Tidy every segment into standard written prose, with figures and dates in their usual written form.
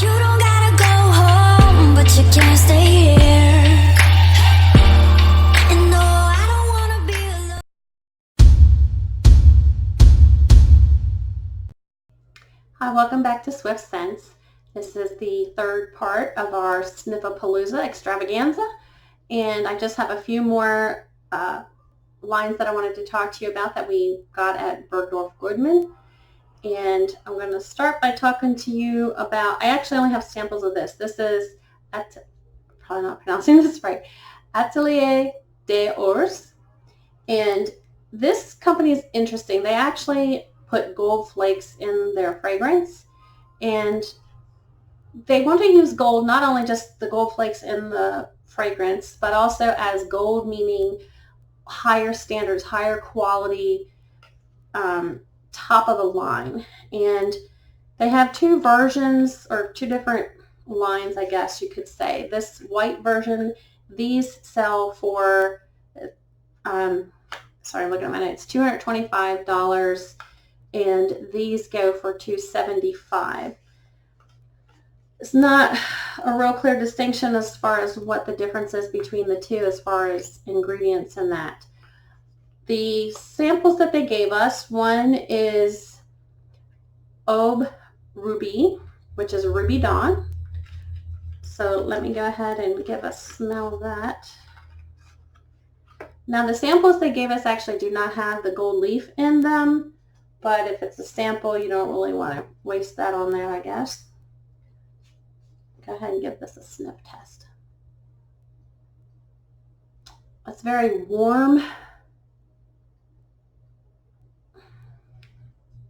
You don't gotta go home, but you can't stay here. And no, I don't wanna be alone. Hi, welcome back to Swift Sense. This is the third part of our Sniffapalooza extravaganza, and I just have a few more lines that I wanted to talk to you about that we got at Bergdorf Goodman. And I'm going to start by talking to you about, I actually only have samples of this. This is, probably not pronouncing this right, Atelier des Ors. And this company is interesting. They actually put gold flakes in their fragrance. And they want to use gold, not only just the gold flakes in the fragrance, but also as gold, meaning higher standards, higher quality, top of the line. And they have two versions, or two different lines, I guess you could say. This white version, these sell for, sorry, I'm looking at my notes, $225, and these go for $275. It's not a real clear distinction as far as what the difference is between the two as far as ingredients and that. The samples that they gave us, one is Aube Ruby, which is Ruby Dawn. So let me go ahead and give a smell of that. Now the samples they gave us actually do not have the gold leaf in them, but if it's a sample, you don't really want to waste that on there, I guess. Go ahead and give this a sniff test. It's very warm.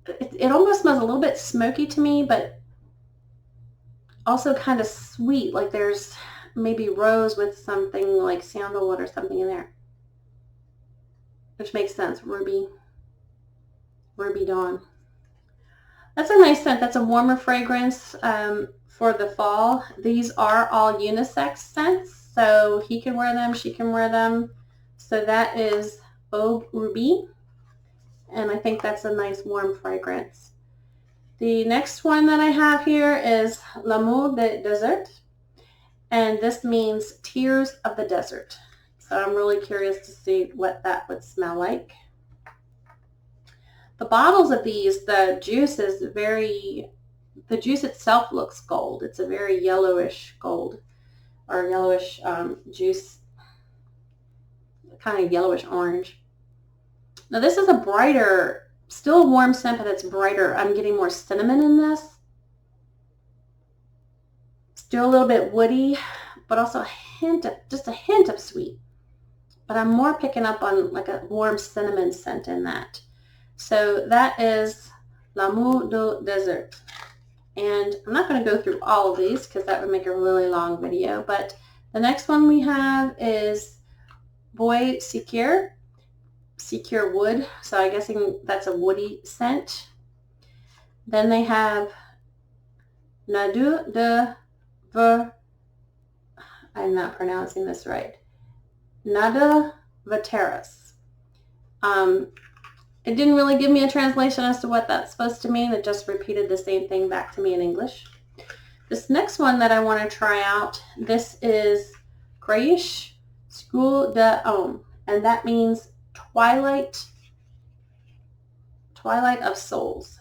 It almost smells a little bit smoky to me, but also kind of sweet, like there's maybe rose with something like sandalwood or something in there, which makes sense. Ruby Dawn. That's a nice scent. That's a warmer fragrance for the fall. These are all unisex scents, so he can wear them, she can wear them. So that is Aube Ruby. And I think that's a nice warm fragrance. The next one that I have here is L'amour des Desert, and this means tears of the desert. So I'm really curious to see what that would smell like. The bottles of these, the juice itself looks gold. It's a very yellowish gold, or yellowish juice, kind of yellowish orange. Now this is a brighter, still a warm scent, but it's brighter. I'm getting more cinnamon in this. Still a little bit woody, but also just a hint of sweet. But I'm more picking up on like a warm cinnamon scent in that. So that is L'amour du Desert. And I'm not going to go through all of these because that would make a really long video. But the next one we have is Bois Secure wood, so I'm guessing that's a woody scent. Then they have Nadu de Ver, I'm not pronouncing this right, Nada Veteras. It didn't really give me a translation as to what that's supposed to mean. It just repeated the same thing back to me in English. This next one that I want to try out, this is Grayish School de Homme, and that means Twilight of Souls.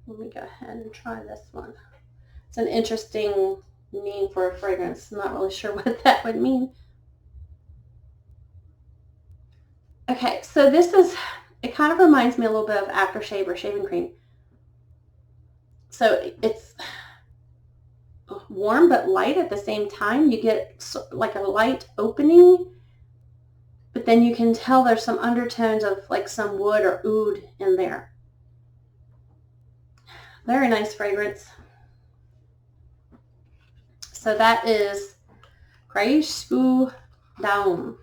Let me go ahead and try this one. It's an interesting name for a fragrance. I'm not really sure what that would mean. Okay, so it kind of reminds me a little bit of aftershave or shaving cream. So it's warm but light at the same time. You get like a light opening, but then you can tell there's some undertones of like some wood or oud in there. Very nice fragrance. So that is Grayish School d'Homme.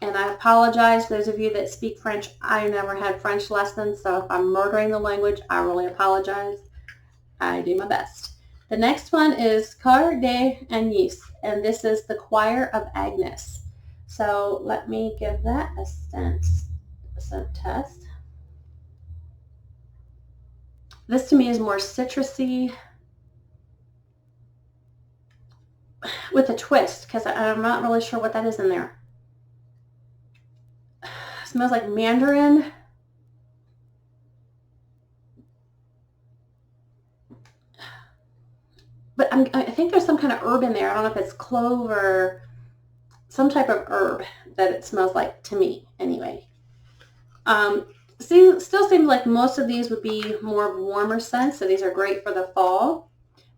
And I apologize, those of you that speak French. I never had French lessons, so if I'm murdering the language, I really apologize. I do my best. The next one is Cœur d'Agnès, and this is the Choir of Agnes. So let me give that a scent test. This to me is more citrusy, with a twist, because I'm not really sure what that is in there. It smells like mandarin. But I think there's some kind of herb in there. I don't know if it's clove or some type of herb that it smells like to me anyway. Still seems like most of these would be more warmer scents, so these are great for the fall.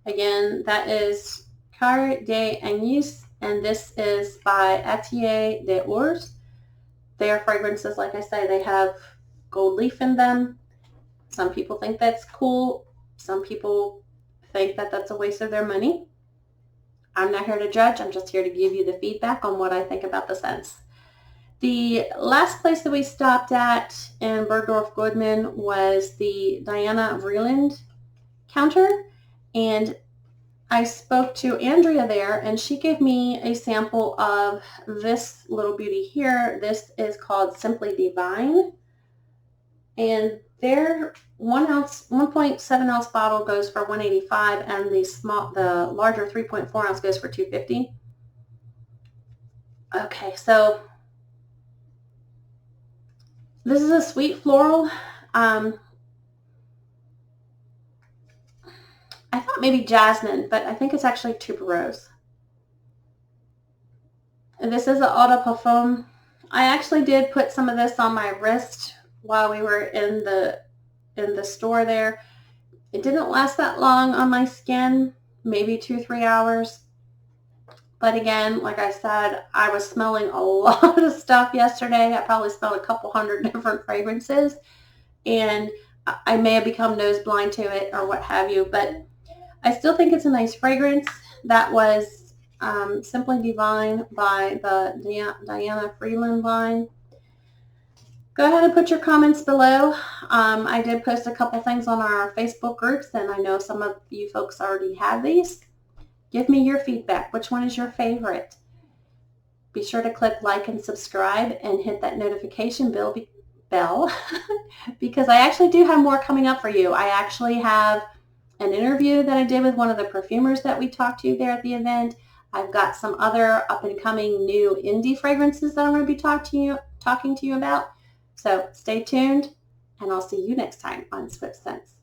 Again, that is Carré d'Agnus, and this is by Atelier des Ors. Their fragrances, like I say, they have gold leaf in them. Some people think that's cool. Some people think that that's a waste of their money. I'm not here to judge. I'm just here to give you the feedback on what I think about the scents. The last place that we stopped at in Bergdorf Goodman was the Diana Vreeland counter, and I spoke to Andrea there, and she gave me a sample of this little beauty here. This is called Simply Divine, and their 1.7 ounce bottle goes for $185, and the larger 3.4 ounce goes for $250. Okay, so this is a sweet floral. I thought maybe jasmine, but I think it's actually tuberose. And this is an eau de parfum. I actually did put some of this on my wrist while we were in the store there. It didn't last that long on my skin, maybe 2-3 hours. But again, like I said, I was smelling a lot of stuff yesterday. I probably smelled a couple hundred different fragrances, and I may have become nose blind to it or what have you, but I still think it's a nice fragrance. That was Simply Divine by the Diana Vreeland line. Go ahead and put your comments below. I did post a couple things on our Facebook groups, and I know some of you folks already have these. Give me your feedback. Which one is your favorite? Be sure to click like and subscribe and hit that notification bell because I actually do have more coming up for you. I actually have an interview that I did with one of the perfumers that we talked to there at the event. I've got some other up-and-coming new indie fragrances that I'm going to be talking to you about. So stay tuned, and I'll see you next time on Swift Scents.